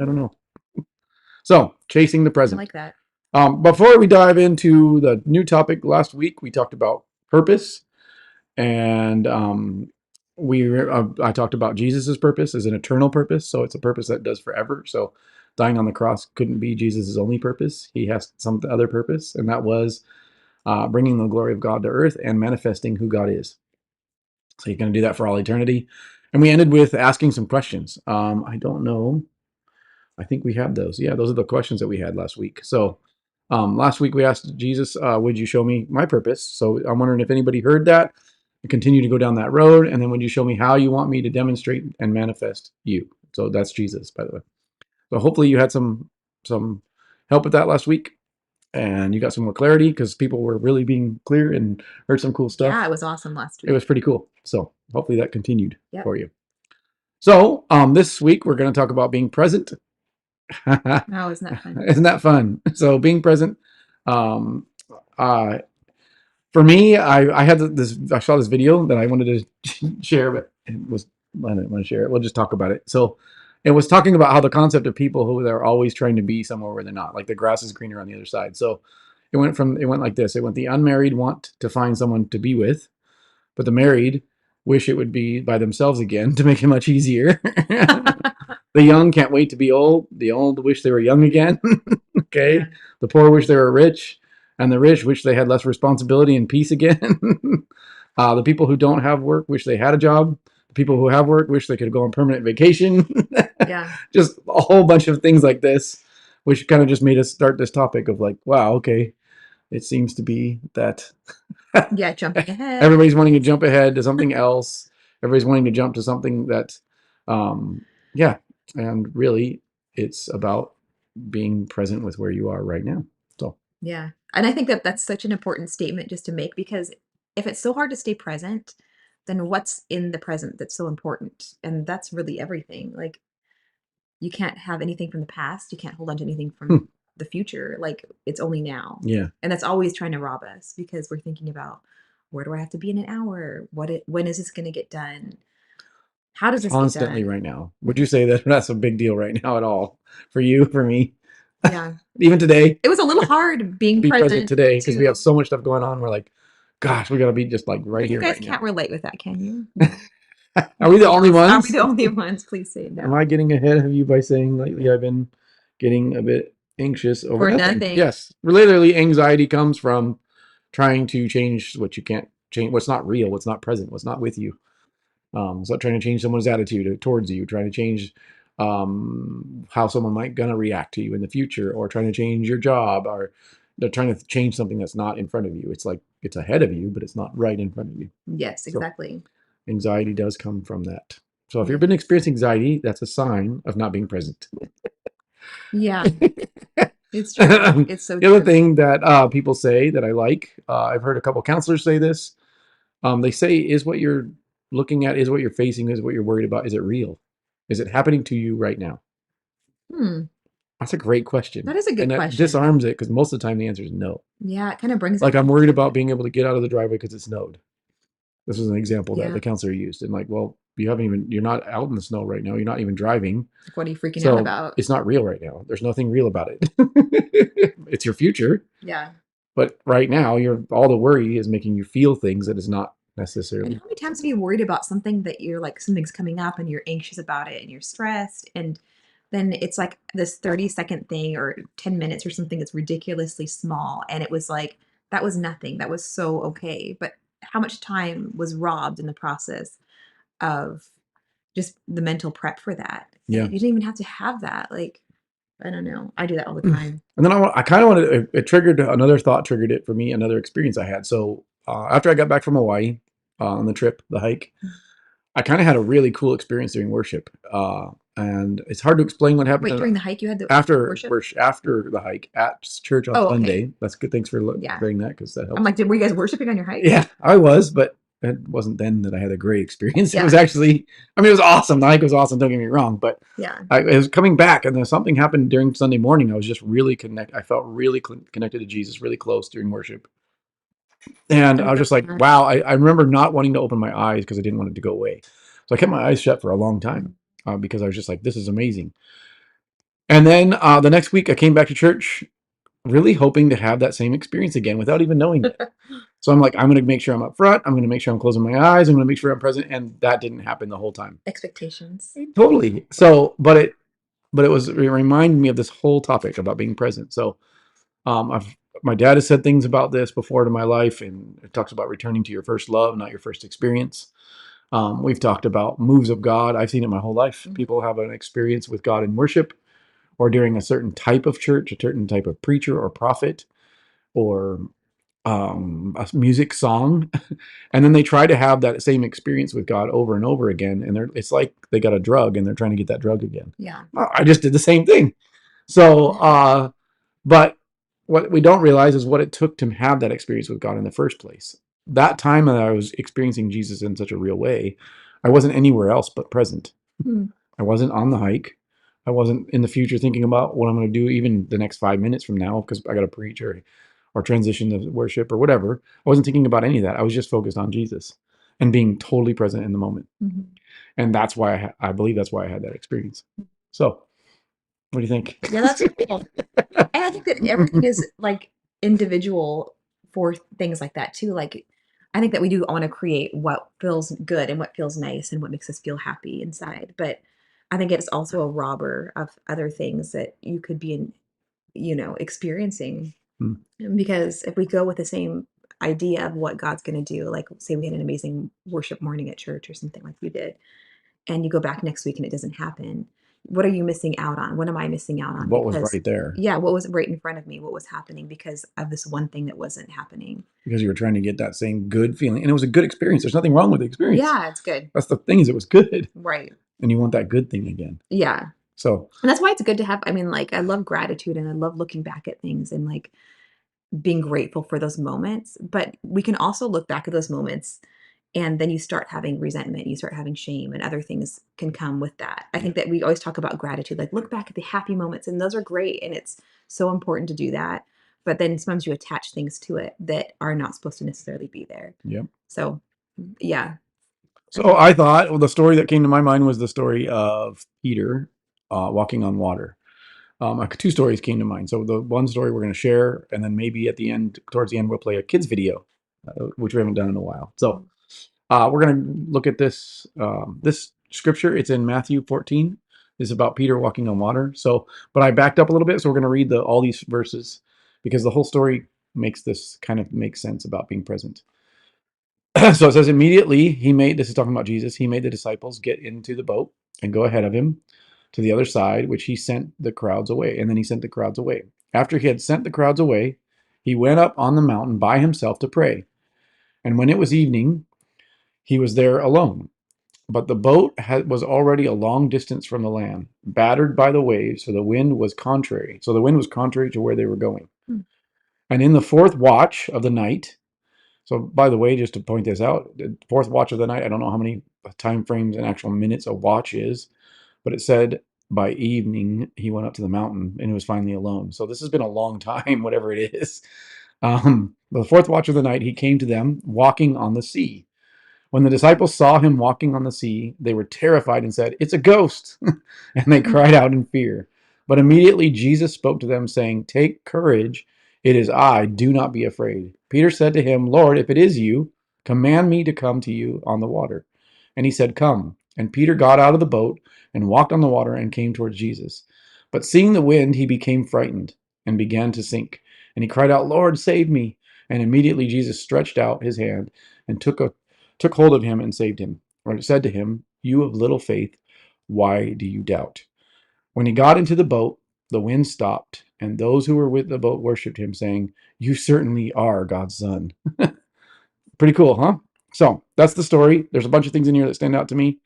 I don't know. So, chasing the I present. like that. Before we dive into the new topic, last week we talked about purpose, and I talked about Jesus's purpose as an eternal purpose. So it's a purpose that does forever. So dying on the cross couldn't be Jesus's only purpose. He has some other purpose, and that was bringing the glory of God to earth and manifesting who God is. So he's going to do that for all eternity. And we ended with asking some questions. I don't know. I think we have those. Yeah, those are the questions that we had last week. So last week we asked Jesus, would you show me my purpose? So I'm wondering if anybody heard that and continue to go down that road. And then would you show me how you want me to demonstrate and manifest you? So that's Jesus, by the way. So hopefully you had some help with that last week and you got some more clarity because people were really being clear and heard some cool Yeah, stuff. it was awesome last It week. was pretty cool. So hopefully that continued Yep. for you. So this week we're going to talk about being present. Oh, isn't that fun? Isn't that fun? So being present. Um, uh, for me, I had this. I saw this video that I wanted to share, but it was I didn't want to share it. We'll just talk about it. So it was talking about how the concept of people who are always trying to be somewhere where they're not, like the grass is greener on the other side. So it went like this. It went the unmarried want to find someone to be with, but the married wish it would be by themselves again to make it much easier. The young can't wait to be old. The old wish they were young again. Yeah. Okay. The poor wish they were rich. And the rich wish they had less responsibility and peace again. The people who don't have work wish they had a job. The people who have work wish they could go on permanent vacation. Yeah. Just a whole bunch of things like this, which kind of just made us start this topic of like, wow, okay, it seems to be that Yeah, jumping ahead. everybody's wanting to jump ahead to something else. Everybody's wanting to jump to something that, yeah, and really, it's about being present with where you are right now. So Yeah. And I think that that's such an important statement just to make because if it's so hard to stay present, then what's in the present that's so important? And that's really everything. Like you can't have anything from the past. You can't hold on to anything from hmm, the future. Like it's only now. yeah, And that's always trying to rob us because we're thinking about where do I have to be in an hour? When is this going to get done? How does this get constantly done? right now. Would you say that that's a big deal right now at all for you, for me, Yeah. even today? It was a little hard being Be present present today because we have to so much stuff going on. We're like, gosh, we got to be just like right you here, guys right can't now. relate with that, can you? No. Are we the Be only honest. Are we ones? the only ones? Please say Am I no. getting ahead of you by saying lately I've been getting a bit anxious over For nothing? nothing. Yes. Literally, anxiety comes from trying to change what you can't change, what's not real, what's not present, what's not with you. So trying to change someone's attitude towards you, trying to change how someone might gonna react to you in the future, or trying to change your job, or they're trying to change something that's not in front of you. It's like it's ahead of you, but it's not right in front of you. Yes, So exactly. anxiety does come from that. So if you've been Yes. experiencing anxiety, that's a sign of not being present. Yeah, it's true. The It's so other true. thing that people say that I like, I've heard a couple counselors say this. They say, is what you're looking at, is what you're facing, is what you're worried about, is it real? Is it happening to you right now? Hmm. That's a great That question. is a good And that question. disarms it because most of the time the answer is no. Yeah, it kind of brings Like, it I'm down worried to about being able to get out of the driveway because it snowed. This was an example that yeah. the counselor used. And like, well, you're not out in the snow right now. You're not even driving. Like, what are you freaking out So about? it's not real right now. There's nothing real about it. It's your future. Yeah. But right now, all the worry is making you feel things that is not And necessarily. how many times have you worried about something that you're like something's coming up and you're anxious about it and you're stressed and then it's like this 30-second thing or 10 minutes or something that's ridiculously small and it was like that was nothing. That was so okay. But how much time was robbed in the process of just the mental prep for that? And Yeah. you didn't even have to have that. Like, I don't know. I do that all the And time. then I kind of wanted it triggered another thought, triggered it for me, another experience I had. So after I got back from Hawaii on the trip, the hike, I kind of had a really cool experience during worship. And it's hard to explain what happened Wait, during the hike you had the after worship? after the hike at church on Oh, okay. Sunday. That's good. Thanks for Yeah. clearing that because that I'm helps. like, were you guys worshiping on your hike? Yeah, I was, but it wasn't then that I had a great experience. It was Yeah. actually, I mean, it was awesome. The hike was awesome. Don't get me wrong, but Yeah. I was coming back, and then something happened during Sunday morning. I was just really I felt really connected to Jesus, really close during worship, and I I was love just like, that. wow. I remember not wanting to open my eyes because I didn't want it to go away, so I kept my eyes shut for a long time because I was just like, this is amazing. And then the next week I came back to church really hoping to have that same experience again without even knowing it. So I'm like, I'm going to make sure I'm up front. I'm going to make sure I'm closing my eyes. I'm going to make sure I'm present. And that didn't happen the whole time. Expectations. Totally. So, it reminded me of this whole topic about being present. So my dad has said things about this before to my life, and it talks about returning to your first love, not your first experience. We've talked about moves of God. I've seen it my whole life. People have an experience with God in worship or during a certain type of church, a certain type of preacher or prophet, or a music song, and then they try to have that same experience with God over and over again, and it's like they got a drug and they're trying to get that drug again. Yeah. I just did the same thing. So, but what we don't realize is what it took to have that experience with God in the first place. That time that I was experiencing Jesus in such a real way, I wasn't anywhere else but present. I wasn't on the hike. I wasn't in the future thinking about what I'm going to do even the next 5 minutes from now because I got to preach or transition to worship or whatever. I wasn't thinking about any of that. I was just focused on Jesus and being totally present in the moment. And that's why I believe that's why I had that experience. So, what do you think? Yeah, that's cool. And I think that everything is like individual for things like that too. Like, I think that we do want to create what feels good and what feels nice and what makes us feel happy inside. But I think it's also a robber of other things that you could be experiencing. Hmm. Because if we go with the same idea of what God's going to do, like say we had an amazing worship morning at church or something like we did, and you go back next week and it doesn't happen, what are you missing out on? What am I missing out on? What was Because, right there? yeah, what was right in front of me? What was happening because of this one thing that wasn't happening? Because you were trying to get that same good feeling. And it was a good experience. There's nothing wrong with the experience. Yeah, it's good. That's the thing, is it was good. Right. And you want that good thing again. Yeah. So, and that's why it's good to have, I mean, like, I love gratitude and I love looking back at things and like being grateful for those moments. But we can also look back at those moments and then you start having resentment, you start having shame, and other things can come with that. I think that we always talk about gratitude, like look back at the happy moments, and those are great, and it's so important to do that. But then sometimes you attach things to it that are not supposed to necessarily be there. yep. So, yeah. So I thought the story that came to my mind was the story of Peter walking on water. Two stories came to mind. So the one story we're going to share, and then maybe at the end, towards the end, we'll play a kids video, which we haven't done in a while. So we're going to look at this this scripture. It's in Matthew 14. It's about Peter walking on water. So, but I backed up a little bit, so we're going to read all these verses because the whole story makes this kind of make sense about being present. So it says immediately this is talking about Jesus, he made the disciples get into the boat and go ahead of him to the other side, which he sent the crowds away. And then he sent the crowds away. After he had sent the crowds away, he went up on the mountain by himself to pray. And when it was evening, he was there alone. But the boat was already a long distance from the land, battered by the waves, so the wind was contrary. So the wind was contrary to where they were going. And in the fourth watch of the night, so by the way, just to point this out, the fourth watch of the night, I don't know how many time frames and actual minutes a watch is, but it said by evening he went up to the mountain and he was finally alone. So this has been a long time, whatever it is. The fourth watch of the night, he came to them walking on the sea. When the disciples saw him walking on the sea, they were terrified and said, "It's a ghost!" And they cried out in fear. But immediately Jesus spoke to them, saying, "Take courage, it is I, do not be afraid." Peter said to him, "Lord, if it is you, command me to come to you on the water." And he said, "Come." And Peter got out of the boat and walked on the water and came towards Jesus. But seeing the wind, he became frightened and began to sink. And he cried out, "Lord, save me." And immediately Jesus stretched out his hand and took hold of him and saved him. Or it said to him, "You of little faith, why do you doubt?" When he got into the boat, the wind stopped, and those who were with the boat worshipped him, saying, "You certainly are God's son." Pretty cool, huh? So that's the story. There's a bunch of things in here that stand out to me.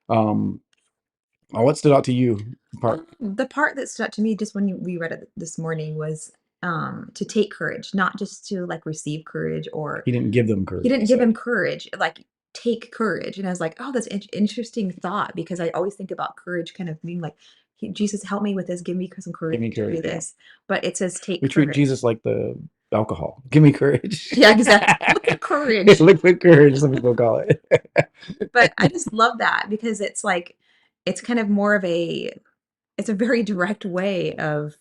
What stood out to you? The part that stood out to me just when we read it this morning was to take courage, not just to like receive courage or He didn't give them courage. he didn't give him courage, like take courage. And I was like, oh, that's an interesting thought, because I always think about courage kind of being like, Jesus, help me with this. Give me some courage, Give me courage, to do this. But it says take We courage. treat Jesus like the alcohol. Give me courage. Yeah, exactly. Liquid courage. Liquid courage, some people call it. But I just love that because it's like, it's kind of more of a it's a very direct way of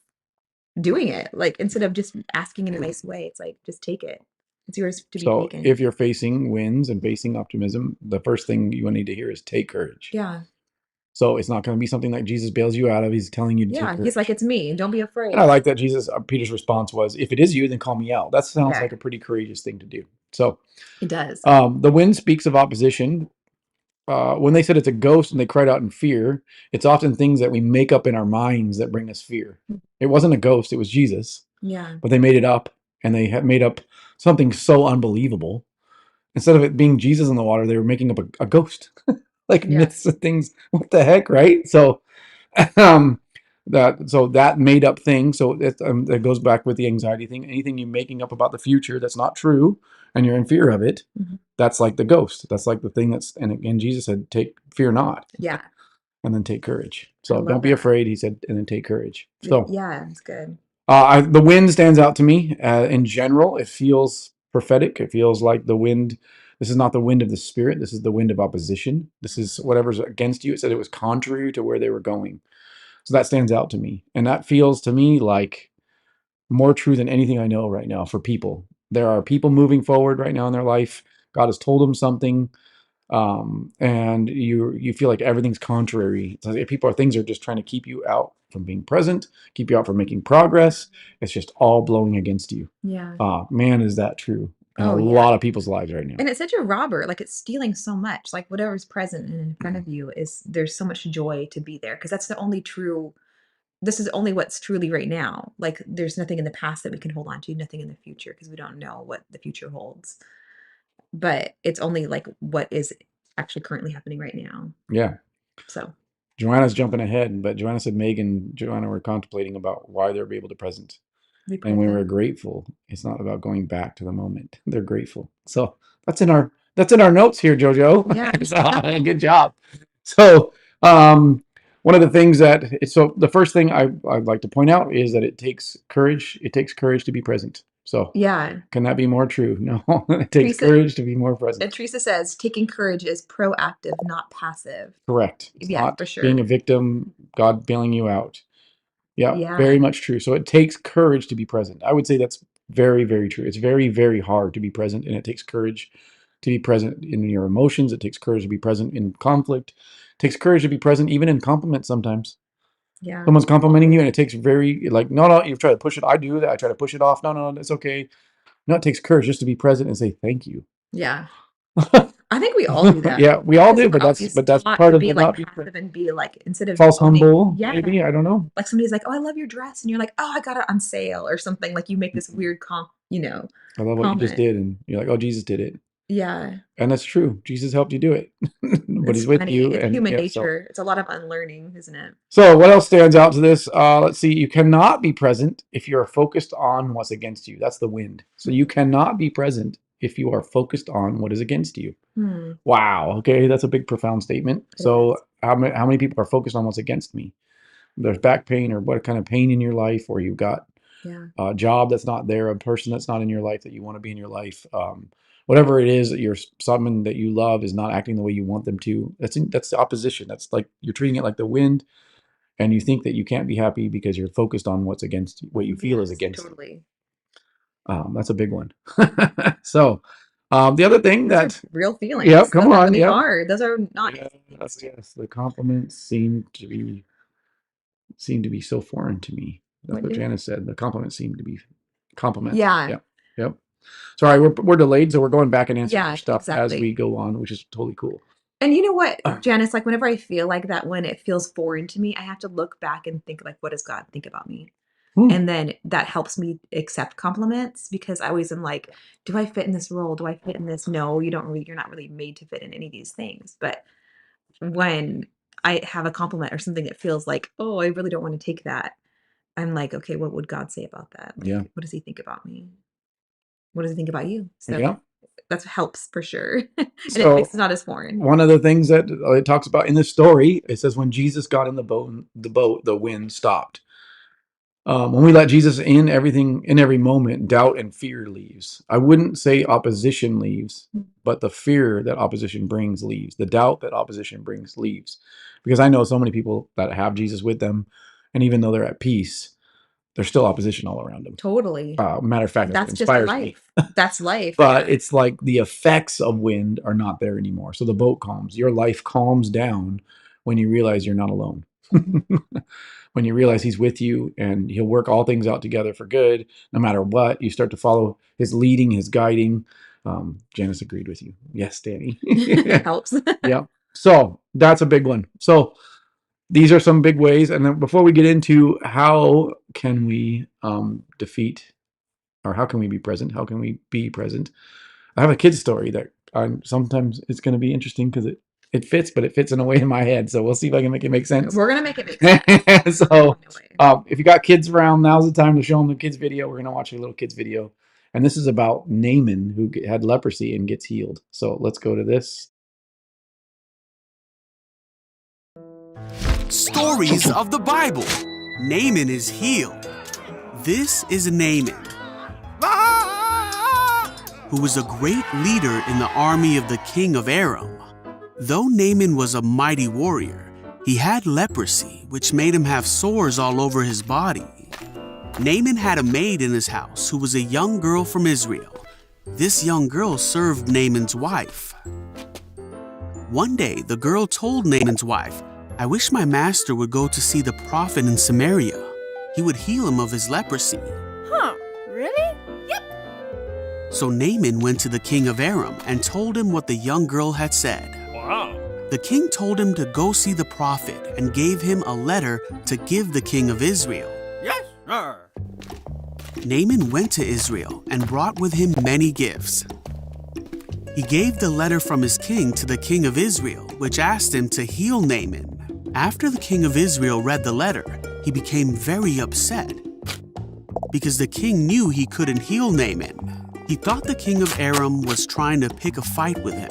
doing it. Like instead of just asking in a nice way, it's like just take it. It's yours to be So taken. if you're facing winds and facing optimism, the first thing you need to hear is take courage. Yeah. So it's not going to be something like Jesus bails you out of. He's telling you to take Yeah. He's like, courage. it's me. Don't be And afraid. I like that Peter's response was, if it is you, then call me out. That sounds Yeah. like a pretty courageous thing to do. So It does. the wind speaks of opposition. When they said it's a ghost and they cried out in fear, it's often things that we make up in our minds that bring us fear. It wasn't a ghost, it was Jesus. Yeah. But they made it up, and they had made up something so unbelievable. Instead of it being Jesus in the water, they were making up a ghost. Like Yeah. myths and things. What the heck, right? So um that made up thing. So it goes back with the anxiety thing. Anything you're making up about the future that's not true and you're in fear of it, that's like the ghost. That's like the thing that's, and again, Jesus said, take fear not. Yeah. And then take courage. I So love don't be that. afraid, he said, and then take courage. So Yeah, it's good. the wind stands out to me. In general, it feels prophetic. It feels like the wind. This is not the wind of the Spirit. This is the wind of opposition. This is whatever's against you. It said it was contrary to where they were going. So that stands out to me. And that feels to me like more true than anything I know right now for people. There are people moving forward right now in their life. God has told them something. And you feel like everything's contrary. So things are just trying to keep you out from being present, keep you out from making progress. It's just all blowing against you. Yeah. Man, is that true in a Oh, yeah. lot of people's lives right now. And it's such a robber. Like it's stealing so much. Like whatever's present and in front of you is there's so much joy to be there because that's the only true. This is only what's truly right now. Like there's nothing in the past that we can hold on to, nothing in the future because we don't know what the future holds. But it's only like what is actually currently happening right now. Yeah. So Joanna's jumping ahead, but Joanna said Megan and Joanna were contemplating about why they're able to present. be And when we're present. grateful, it's not about going back to the moment. They're grateful. So that's in our notes here, Jojo. Yeah. So, good job. So one of the things so the first thing I'd like to point out is that it takes courage. It takes courage to be present. So Yeah. can that be more true? No, it takes Teresa, courage to be more present. and Teresa says taking courage is proactive, not passive. Correct. It's Yeah, not for sure. being a victim, God bailing you out. Yeah, Yeah. very much true. So it takes courage to be present. I would say that's very, very true. It's very, very hard to be present, and it takes courage to be present in your emotions. It takes courage to be present in conflict. It takes courage to be present even in compliments sometimes. Yeah. Someone's complimenting you, and it takes very, like, no, you try to push it. I do that. I try to push it off. No, it's okay. No, it takes courage just to be present and say thank you. Yeah. I think we all do that. Yeah, we all do, We're but that's always taught part to of be the like not be passive and be like instead of false owning. humble. Yeah. Maybe, I don't know. Like somebody's like, "Oh, I love your dress," and you're like, "Oh, I got it on sale" or something. Like you make this weird I love what you just comment. did, and you're like, oh, Jesus did it. Yeah. And that's true. Jesus helped you do it. But It's he's with funny. you. It's And human yeah, nature. It's a lot of unlearning, isn't it? so what else stands out to this? Let's see. You cannot be present if you are focused on what's against you. That's the wind. So you cannot be present if you are focused on what is against you. Wow. Okay. That's a big, profound statement. So how many people are focused on what's against me? There's back pain or what kind of pain in your life, or you've got Yeah. a job that's not there, a person that's not in your life that you want to be in your life. Whatever it is that someone that you love is not acting the way you want them to. That's the opposition. That's like you're treating it like the wind, and you think that you can't be happy because you're focused on what's against you, what you feel is against Totally. you. That's a big one. So the other thing Those are real feelings. yep, come Those are on, really yep. hard. Those are not Yes, the compliments seem to be so foreign to me. That's what Janice said. The compliments seem to be compliments. Yeah. Yep. Sorry, we're delayed, so we're going back and answering stuff as exactly. we go on, which is totally cool. And you know what, Janice, like whenever I feel like that, when it feels foreign to me, I have to look back and think like, what does God think about me? And then that helps me accept compliments because I always am like, do I fit in this role? Do I fit in this? No, you're not really made to fit in any of these things. But when I have a compliment or something that feels like, oh, I really don't want to take that, I'm like, okay, what would God say about that? Like, Yeah. what does he think about me? What does he think about you? So Yeah. that helps for sure. And So it makes it not as foreign. one of the things that it talks about in this story, it says when Jesus got in the boat, the wind stopped. When we let Jesus in everything, in every moment, doubt and fear leaves. I wouldn't say opposition leaves, but the fear that opposition brings leaves. The doubt that opposition brings leaves. Because I know so many people that have Jesus with them, and even though they're at peace, there's still opposition all around them. Totally. Matter of fact, that's what That's just inspires me. life. That's life. But Yeah. it's like the effects of wind are not there anymore. So the boat calms. Your life calms down when you realize you're not alone. When you realize he's with you and he'll work all things out together for good, no matter what. You start to follow his leading, his guiding. Janice agreed with you. Yes, Danny. Helps. Yeah. So that's a big one. So these are some big ways. And then before we get into how can we defeat, or how can we be present? How can we be present? I have a kid's story that sometimes it's going to be interesting because it fits, but it fits in a way in my head. So we'll see if I can make it make sense. We're going to make it make sense. So if you got kids around, now's the time to show them the kids video. We're going to watch a little kids video. And this is about Naaman, who had leprosy and gets healed. So let's go to this. Stories of the Bible. Naaman is healed. This is Naaman, who was a great leader in the army of the king of Aram. Though Naaman was a mighty warrior, he had leprosy, which made him have sores all over his body. Naaman had a maid in his house who was a young girl from Israel. This young girl served Naaman's wife. One day, the girl told Naaman's wife, "I wish my master would go to see the prophet in Samaria. He would heal him of his leprosy." Huh, really? Yep. So Naaman went to the king of Aram and told him what the young girl had said. Wow. The king told him to go see the prophet and gave him a letter to give the king of Israel. Yes, sir. Naaman went to Israel and brought with him many gifts. He gave the letter from his king to the king of Israel, which asked him to heal Naaman. After the king of Israel read the letter, he became very upset because the king knew he couldn't heal Naaman. He thought the king of Aram was trying to pick a fight with him.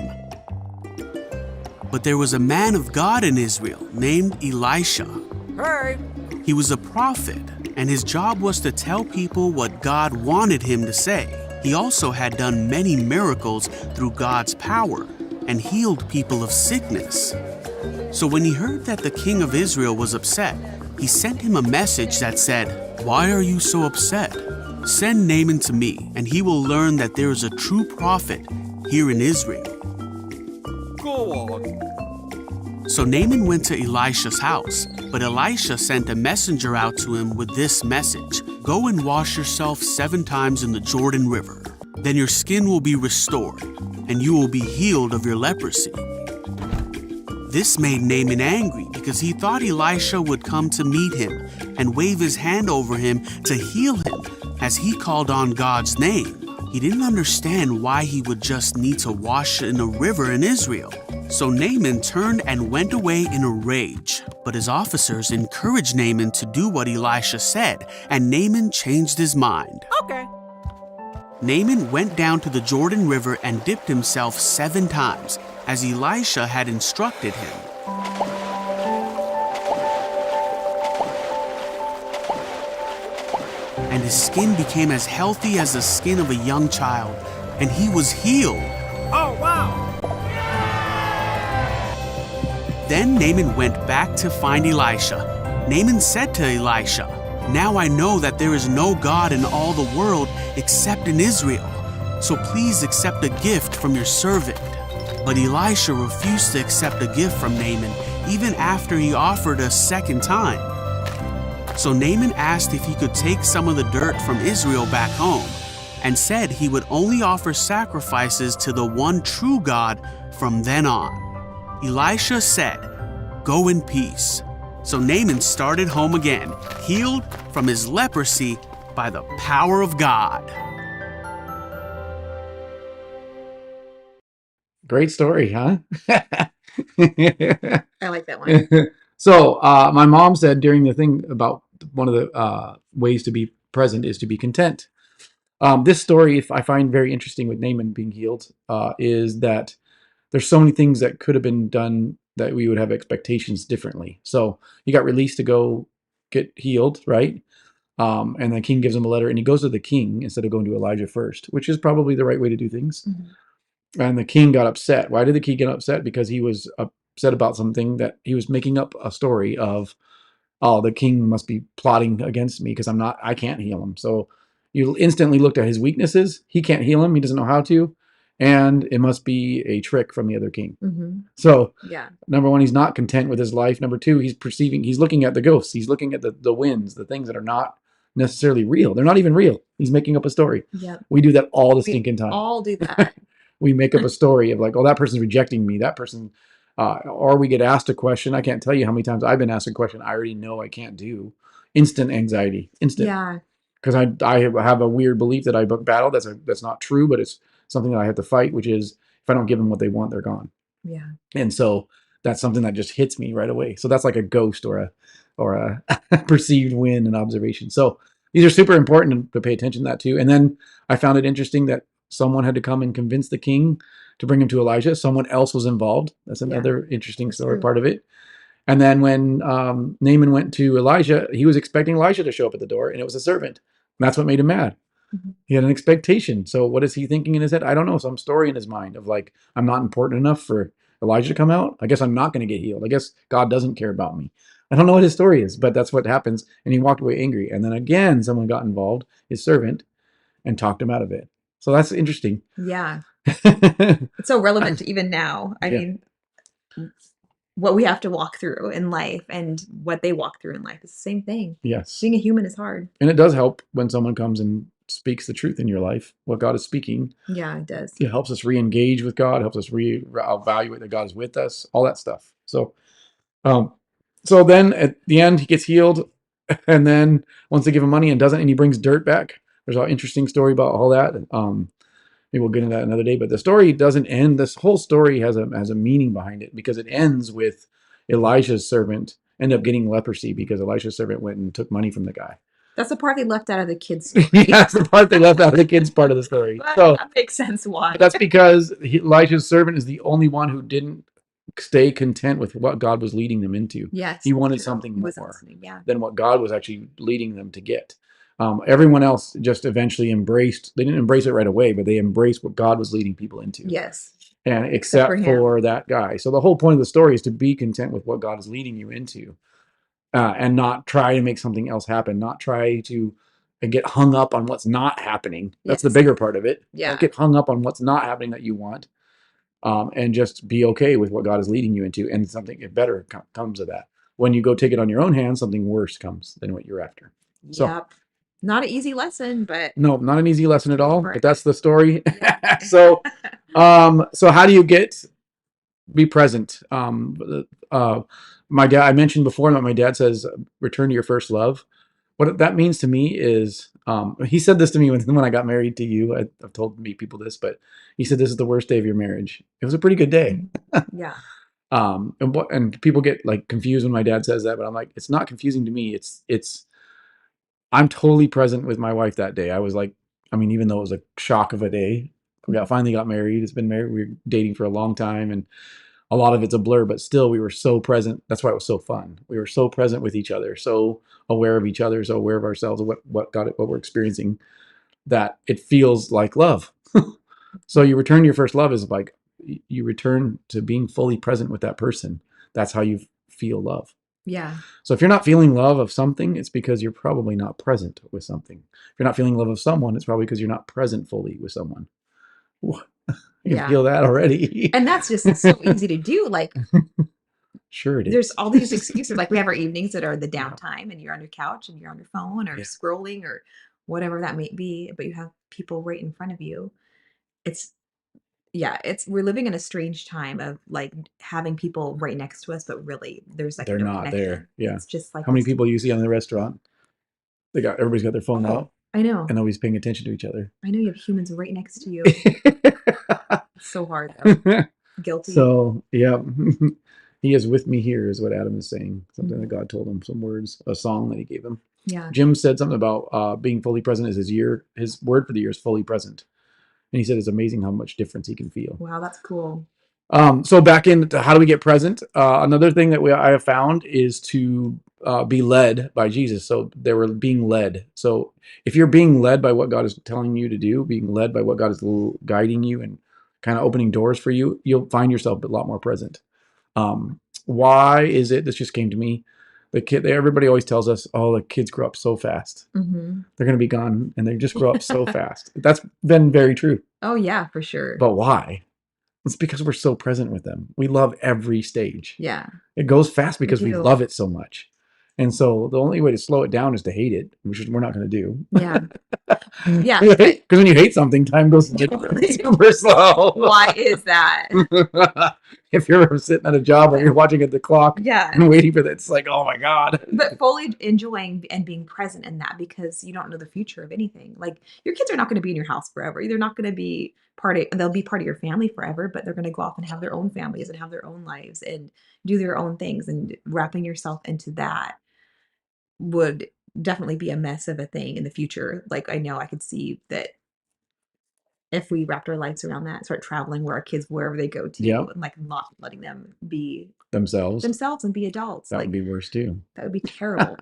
But there was a man of God in Israel named Elisha. Hey. He was a prophet, and his job was to tell people what God wanted him to say. He also had done many miracles through God's power and healed people of sickness. So when he heard that the king of Israel was upset, he sent him a message that said, "Why are you so upset? Send Naaman to me, and he will learn that there is a true prophet here in Israel." Go on. So Naaman went to Elisha's house, but Elisha sent a messenger out to him with this message: "Go and wash yourself 7 times in the Jordan River. Then your skin will be restored, and you will be healed of your leprosy." This made Naaman angry because he thought Elisha would come to meet him and wave his hand over him to heal him as he called on God's name. He didn't understand why he would just need to wash in a river in Israel. So Naaman turned and went away in a rage. But his officers encouraged Naaman to do what Elisha said, and Naaman changed his mind. Okay. Naaman went down to the Jordan River and dipped himself 7 times, as Elisha had instructed him. And his skin became as healthy as the skin of a young child, and he was healed. Oh, wow. Then Naaman went back to find Elisha. Naaman said to Elisha, "Now I know that there is no God in all the world except in Israel, so please accept a gift from your servant." But Elisha refused to accept a gift from Naaman, even after he offered a second time. So Naaman asked if he could take some of the dirt from Israel back home, and said he would only offer sacrifices to the one true God from then on. Elisha said, "Go in peace." So Naaman started home again, healed from his leprosy by the power of God. Great story, huh? I like that one. So my mom said during the thing about one of the ways to be present is to be content. This story, if I find very interesting with Naaman being healed, is that there's so many things that could have been done that we would have expectations differently. So he got released to go get healed, right? And the king gives him a letter, and he goes to the king instead of going to Elijah first, which is probably the right way to do things. And the king got upset. Why did the king get upset? Because he was upset about something that he was making up a story of, oh, the king must be plotting against me because I can't heal him. So you instantly looked at his weaknesses. He can't heal him. He doesn't know how to. And it must be a trick from the other king. So Yeah. number one, he's not content with his life. Number two, he's looking at the ghosts. He's looking at the winds, the things that are not necessarily real. They're not even real. He's making up a story. Yep. We do that all the We stinking time. all do that. We make up a story of like, oh, that person's rejecting me. That person, or we get asked a question. I can't tell you how many times I've been asked a question I already know I can't do. Instant anxiety. Instant. Yeah. Because I have a weird belief that I book battle. That's not true, but it's something that I have to fight, which is if I don't give them what they want, they're gone. Yeah. And so that's something that just hits me right away. So that's like a ghost or a perceived win and observation. So these are super important to pay attention to that too. And then I found it interesting that someone had to come and convince the king to bring him to Elijah. Someone else was involved. That's another interesting story, part of it. And then when Naaman went to Elijah, he was expecting Elijah to show up at the door, and it was a servant. And that's what made him mad. He had an expectation. So what is he thinking in his head? I don't know. Some story in his mind of like, I'm not important enough for Elijah to come out. I guess I'm not going to get healed. I guess God doesn't care about me. I don't know what his story is, but that's what happens. And he walked away angry. And then again, someone got involved, his servant, and talked him out of it. So that's interesting. Yeah. It's so relevant to even now. I mean, what we have to walk through in life and what they walk through in life is the same thing. Yes. Being a human is hard. And it does help when someone comes and speaks the truth in your life, what God is speaking. Yeah, it does. It helps us re-engage with God, helps us re-evaluate that God is with us, all that stuff. So then at the end, he gets healed. And then once they give him money and doesn't, and he brings dirt back. There's an interesting story about all that. Maybe we'll get into that another day. But the story doesn't end. This whole story has a meaning behind it because it ends with Elijah's servant end up getting leprosy because Elisha's servant went and took money from the guy. That's the part they left out of the kids' story. Yeah, that's the part they left out of the kids' part of the story. But So that makes sense why. that's because Elisha's servant is the only one who didn't stay content with what God was leading them into. Yes. He wanted true. something He wasn't more listening, yeah. than what God was actually leading them to get. Everyone else just eventually embraced. They didn't embrace it right away, but they embraced what God was leading people into. Yes. And except for that guy. So the whole point of the story is to be content with what God is leading you into, and not try to make something else happen. Not try to get hung up on what's not happening. That's the bigger part of it. Yeah. Don't get hung up on what's not happening that you want, and just be okay with what God is leading you into, and something better comes of that. When you go take it on your own hands, something worse comes than what you're after. So, Yep. Not an easy lesson, but no, not an easy lesson at all. Right. But that's the story. Yeah. So how do you be present? My dad, I mentioned before that my dad says, return to your first love. What that means to me is, he said this to me when I got married to you. I've told people this, but he said, this is the worst day of your marriage. It was a pretty good day. Yeah. And people get like confused when my dad says that, but I'm like, it's not confusing to me. I'm totally present with my wife that day. I was like, even though it was a shock of a day, we finally got married. It's been married. We were dating for a long time, and a lot of it's a blur, but still we were so present. That's why it was so fun. We were so present with each other, so aware of each other, so aware of ourselves, of what we're experiencing, that it feels like love. So you return to your first love is like, you return to being fully present with that person. That's how you feel love. Yeah. So if you're not feeling love of something, it's because you're probably not present with something. If you're not feeling love of someone, it's probably because you're not present fully with someone. You can feel that already. And that's just so easy to do. Like, sure it is. There's all these excuses. Like we have our evenings that are the downtime and you're on your couch and you're on your phone or scrolling or whatever that may be, but you have people right in front of you. We're living in a strange time of like having people right next to us, but really there's like they're no not connection. there. Yeah. It's just like how many people you see in the restaurant? Everybody's got their phone out. I know. And nobody's paying attention to each other. I know you have humans right next to you. It's so hard though. Guilty. So yeah. He is with me here is what Adam is saying. Something that God told him, some words, a song that he gave him. Yeah. Jim said something about being fully present is his word for the year is fully present. And he said it's amazing how much difference he can feel. Wow, that's cool. So back into how do we get present? Another thing that I have found is to be led by Jesus. So they were being led. So if you're being led by what God is telling you to do, being led by what God is guiding you and kind of opening doors for you, you'll find yourself a lot more present. Why is it? This just came to me. Everybody always tells us, oh, the kids grow up so fast. Mm-hmm. They're going to be gone and they just grow up so fast. That's been very true. Oh yeah, for sure. But why? It's because we're so present with them. We love every stage. Yeah. It goes fast because we do. love it so much. And so the only way to slow it down is to hate it, which we're not going to do. Yeah. Yeah. Because when you hate something, time goes super slow. Why is that? If you're sitting at a job or you're watching at the clock Yeah. and waiting for that, it's like, oh my God. But fully enjoying and being present in that, because you don't know the future of anything. Like, your kids are not going to be in your house forever. They're not going to be they'll be part of your family forever, but they're going to go off and have their own families and have their own lives and do their own things, and wrapping yourself into that would definitely be a mess of a thing in the future. Like, I know I could see that if we wrapped our lives around that, start traveling where our kids, wherever they go to, Yep. and like not letting them be Themselves. and be adults. That like, would be worse too. that would be terrible.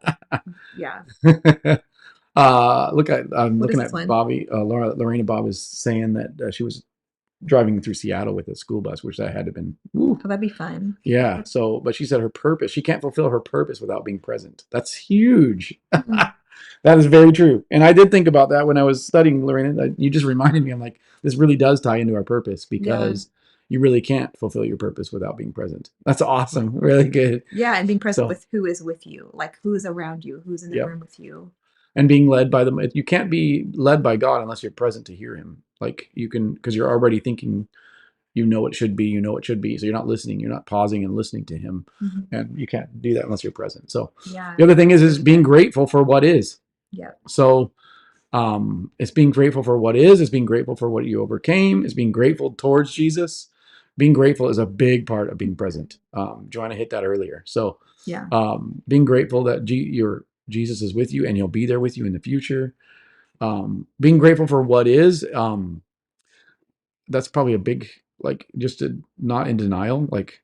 Yeah. I'm What looking is at this one? Bobby. Lorena Bob is saying that she was driving through Seattle with a school bus, which that had to have been. Woo. Oh, that'd be fun. Yeah. So, but she said her purpose. She can't fulfill her purpose without being present. That's huge. That is very true. And I did think about that when I was studying, Lorena. You just reminded me. I'm like, this really does tie into our purpose, because you really can't fulfill your purpose without being present. That's awesome. Really good. Yeah, and being present So- with who is with you, like who's around you, who's in the Yep. room with you. And being led by them. You can't be led by God unless you're present to hear him. Like, you can, because you're already thinking, you know it should be. So you're not listening. You're not pausing and listening to him. Mm-hmm. And you can't do that unless you're present. So Yeah. the other thing is being grateful for what is. Yep. So it's being grateful for what is. It's being grateful for what you overcame. It's being grateful towards Jesus. Being grateful is a big part of being present. Joanna hit that earlier. So Yeah. being grateful that Jesus is with you and he'll be there with you in the future. Being grateful for what is. That's probably a big, like, just to not in denial. Like,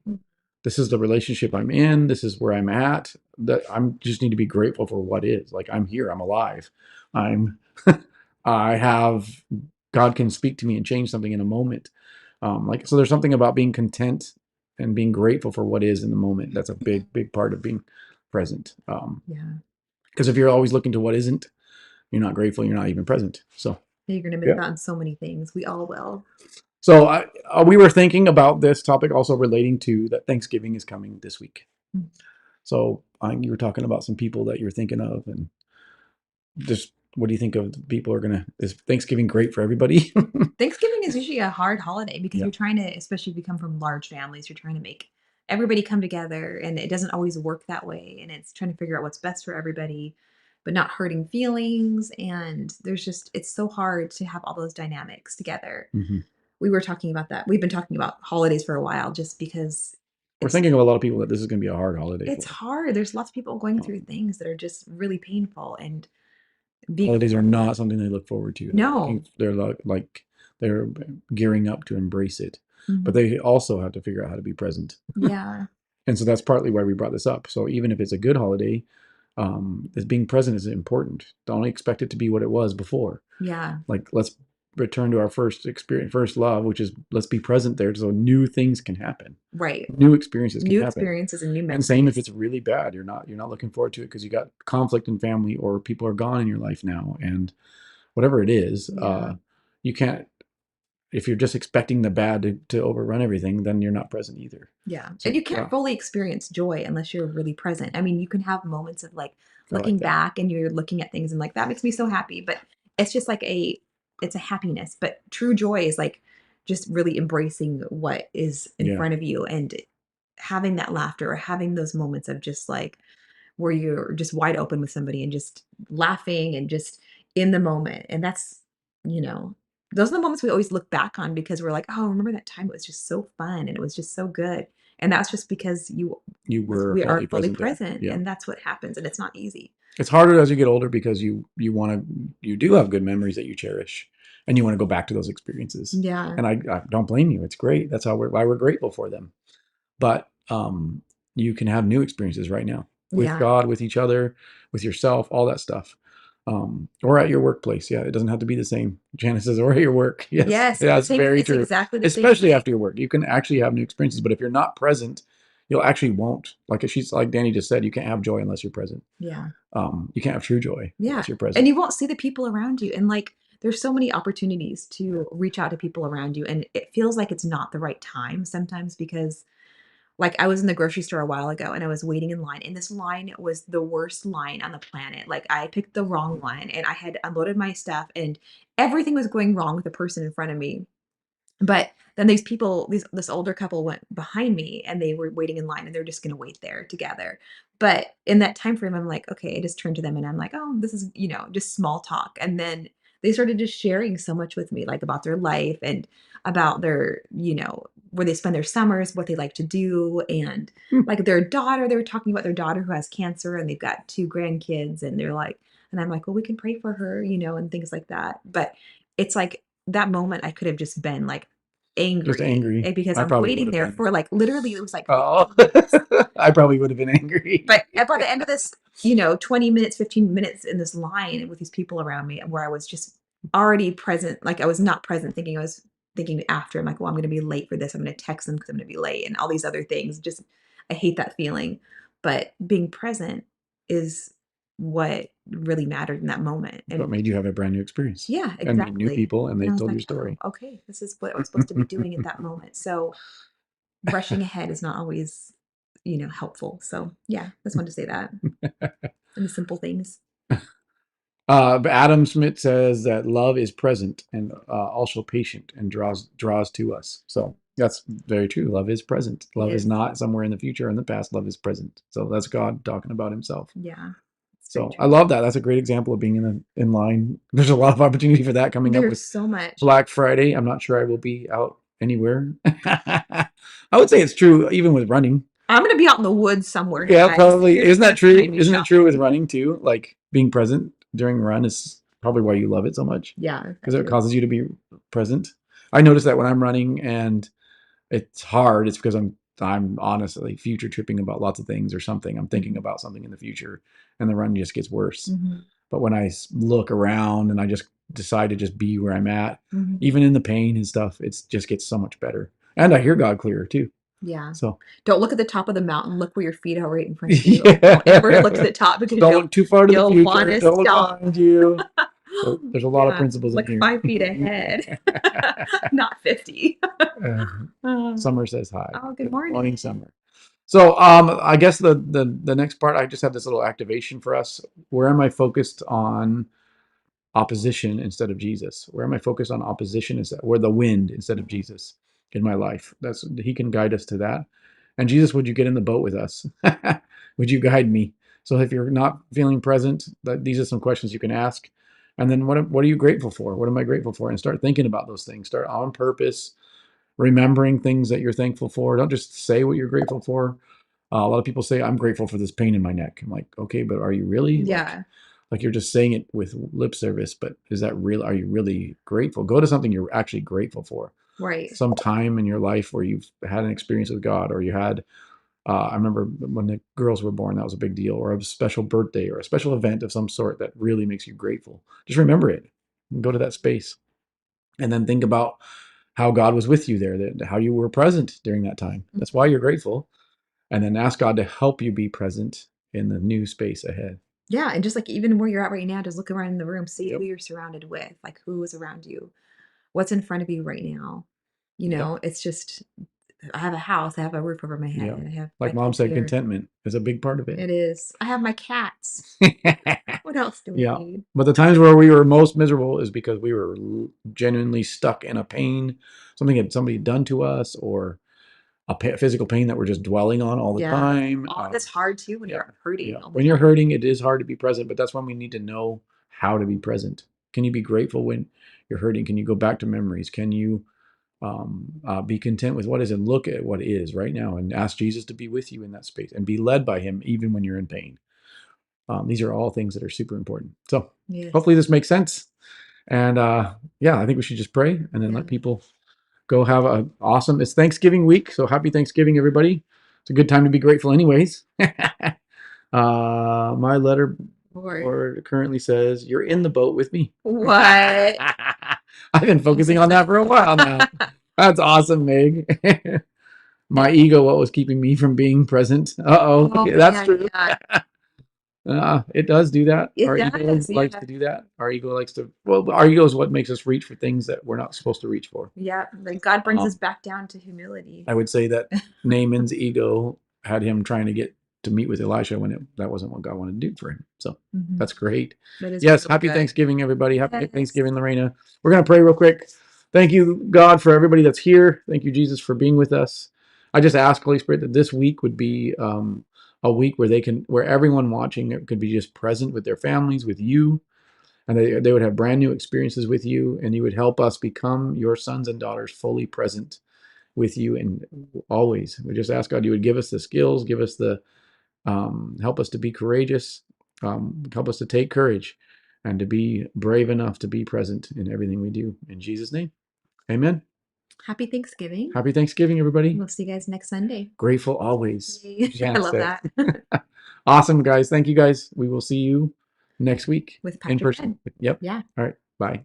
this is the relationship I'm in. This is where I'm at. That I'm just need to be grateful for what is. Like, I'm here. I'm alive. God can speak to me and change something in a moment. So there's something about being content and being grateful for what is in the moment. That's a big, big part of being present. Yeah. Because if you're always looking to what isn't, you're not grateful. You're not even present. So You're going to miss out on so many things. We all will. So we were thinking about this topic also relating to that Thanksgiving is coming this week. Mm-hmm. So you were talking about some people that you're thinking of, and just what do you think of the people is Thanksgiving great for everybody? Thanksgiving is usually a hard holiday because Yeah. you're trying to, especially if you come from large families, you're trying to make everybody come together, and it doesn't always work that way. And it's trying to figure out what's best for everybody, but not hurting feelings. And it's so hard to have all those dynamics together. Mm-hmm. We were talking about that. We've been talking about holidays for a while, just because We're thinking of a lot of people that this is going to be a hard holiday. it's hard. There's lots of people going through things that are just really painful, and holidays are not something they look forward to. No. They're like they're gearing up to embrace it, Mhm. but they also have to figure out how to be present. Yeah. And so that's partly why we brought this up. So even if it's a good holiday, as being present is important. Don't expect it to be what it was before. Yeah. Like, let's return to our first experience, first love, which is let's be present there so new things can happen. Right. New experiences can New happen. experiences and new memories. And same if it's really bad, you're not looking forward to it because you got conflict in family or people are gone in your life now, and whatever it is, you can't. If you're just expecting the bad to overrun everything, then you're not present either. Yeah. So, And you can't fully experience joy unless you're really present. I mean, you can have moments of like looking like that. back and you're looking at things and like, that makes me so happy. But it's just like it's a happiness. But true joy is like just really embracing what is in front of you and having that laughter or having those moments of just like where you're just wide open with somebody and just laughing and just in the moment. And that's, those are the moments we always look back on because we're like, oh, remember that time? It was just so fun and it was just so good. And that's just because we are fully present, Yeah. and that's what happens. And it's not easy. It's harder as you get older because you do have good memories that you cherish, and you want to go back to those experiences. Yeah. And I don't blame you. It's great. That's why we're grateful for them. But you can have new experiences right now. with Yeah. God, with each other, with yourself, all that stuff. Or at your workplace. Yeah, it doesn't have to be the same. Janice says, or at your work. Yes, Yes. that's very It's true. exactly the same Especially thing. after your work, you can actually have new experiences. But if you're not present, you'll actually won't. Like Danny just said, you can't have joy unless you're present. Yeah. You can't have true joy Yeah. unless you're present. And you won't see the people around you. And like, there's so many opportunities to reach out to people around you. And it feels like it's not the right time sometimes because like I was in the grocery store a while ago and I was waiting in line and this line was the worst line on the planet. Like I picked the wrong one and I had unloaded my stuff and everything was going wrong with the person in front of me. But then this older couple went behind me and they were waiting in line and they're just going to wait there together. But in that time frame, I'm like, okay, I just turned to them and I'm like, oh, this is, just small talk. And then they started just sharing so much with me, like about their life and about their, where they spend their summers, what they like to do. And like their daughter, they were talking about their daughter who has cancer and they've got 2 grandkids. And they're like, and I'm like, well, we can pray for her, and things like that. But it's like, that moment I could have just been like Just angry angry. because I I'm probably waiting would have there been. for like literally it was like Oh, 15 minutes. I probably would have been angry. But by the end of this, 20 minutes, 15 minutes in this line with these people around me where I was just already present, like I was not present thinking I was thinking after I'm like, well, I'm going to be late for this. I'm going to text them because I'm going to be late and all these other things. Just I hate that feeling. But being present is what really mattered in that moment. What And made you have a brand new experience. yeah, And meet new exactly. people, and they And I was told your like, story. oh, okay, this is what I was supposed to be doing at that moment. So rushing ahead is not always, helpful. So yeah, just wanted to say that. And the simple things. But Adam Schmidt says that love is present and also patient and draws to us. So that's very true. Love is present. Love is not somewhere in the future or in the past. Love is present. So that's God talking about himself. Yeah. So I love that. That's a great example of being in line. There's a lot of opportunity for that coming up with so much. Black Friday. I'm not sure I will be out anywhere. I would say it's true even with running. I'm going to be out in the woods somewhere. Yeah, guys. probably. Isn't that true? Find me Isn't it true with shopping. running too? Like being present during a run is probably why you love it so much. Yeah. Because it causes you to be present. I notice that when I'm running and it's hard, it's because I'm honestly future tripping about lots of things or something. I'm thinking about something in the future and the run just gets worse. Mm-hmm. But when I look around and I just decide to just be where I'm at, Mm-hmm. even in the pain and stuff, it just gets so much better. And I hear God clearer too. Yeah. So don't look at the top of the mountain. Look where your feet are right in front of you. Yeah. Don't ever look to the top because don't look too far to the future. Don't look stop. behind you. So there's a lot of principles in Look here. 5 feet ahead, not 50. Summer says hi. Oh, good morning. Summer. So I guess the next part, I just have this little activation for us. Where am I focused on opposition instead of Jesus? Where am I focused on opposition or the wind instead of Jesus in my life? He can guide us to that. And Jesus, would you get in the boat with us? Would you guide me? So if you're not feeling present, these are some questions you can ask. And then what are you grateful for? What am I grateful for? And start thinking about those things. Start on purpose, remembering things that you're thankful for. Don't just say what you're grateful for. A lot of people say, I'm grateful for this pain in my neck. I'm like, okay, but are you really? Yeah. Like you're just saying it with lip service, but is that real? Are you really grateful? Go to something you're actually grateful for. Right. Some time in your life where you've had an experience with God, or you had, I remember when the girls were born, that was a big deal, or a special birthday or a special event of some sort that really makes you grateful. Just remember it and go to that space. And then think about how God was with you there, how you were present during that time. That's why you're grateful. And then ask God to help you be present in the new space ahead. Yeah. And just like even where you're at right now, just look around in the room, see who you're surrounded with, like who is around you, what's in front of you right now. It's just, I have a house, I have a roof over my head. I have, like Mom said, contentment is a big part of it. It is. I have my cats. What else do we need? But the times where we were most miserable is because we were genuinely stuck in a pain, something had somebody done to us, or a physical pain that we're just dwelling on all the time. That's hard too when you're hurting. When you're hurting, it is hard to be present, but that's when we need to know how to be present. Can you be grateful when you're hurting? Can you go back to memories? Can you be content with what is and look at what is right now and ask Jesus to be with you in that space and be led by him even when you're in pain? These are all things that are super important. So hopefully this makes sense. And I think we should just pray and then let people go have an awesome, it's Thanksgiving week. So happy Thanksgiving, everybody. It's a good time to be grateful anyways. My letter Or board currently says, "You're in the boat with me." what? I've been focusing on that for a while now. That's awesome, Meg. My ego, what was keeping me from being present? Uh-oh, Oh, that's yeah, true. yeah. It does do that. It Our ego does, likes yeah. to do that. Our ego likes to, well, our ego is what makes us reach for things that we're not supposed to reach for. Yeah, like God brings us Um, back down to humility. I would say that Naaman's ego had him trying to get to meet with Elisha when that wasn't what God wanted to do for him. So Mhm. that's great. That is Yes, really happy good. Thanksgiving, everybody. Happy Yes. Thanksgiving, Lorena. We're going to pray real quick. Thank you, God, for everybody that's here. Thank you, Jesus, for being with us. I just ask, Holy Spirit, that this week would be a week where everyone watching could be just present with their families, with you, and they would have brand new experiences with you, and you would help us become your sons and daughters fully present with you. And always, we just ask God, you would give us the skills, give us the help us to be courageous, help us to take courage, and to be brave enough to be present in everything we do. In Jesus' name, amen. Happy Thanksgiving. Happy Thanksgiving, everybody. We'll see you guys next Sunday. Grateful always. Yay. I Janet love said. that. Awesome, guys. Thank you, guys. We will see you next week With in Pastor person. Ben. Yep. Yeah. All right. Bye.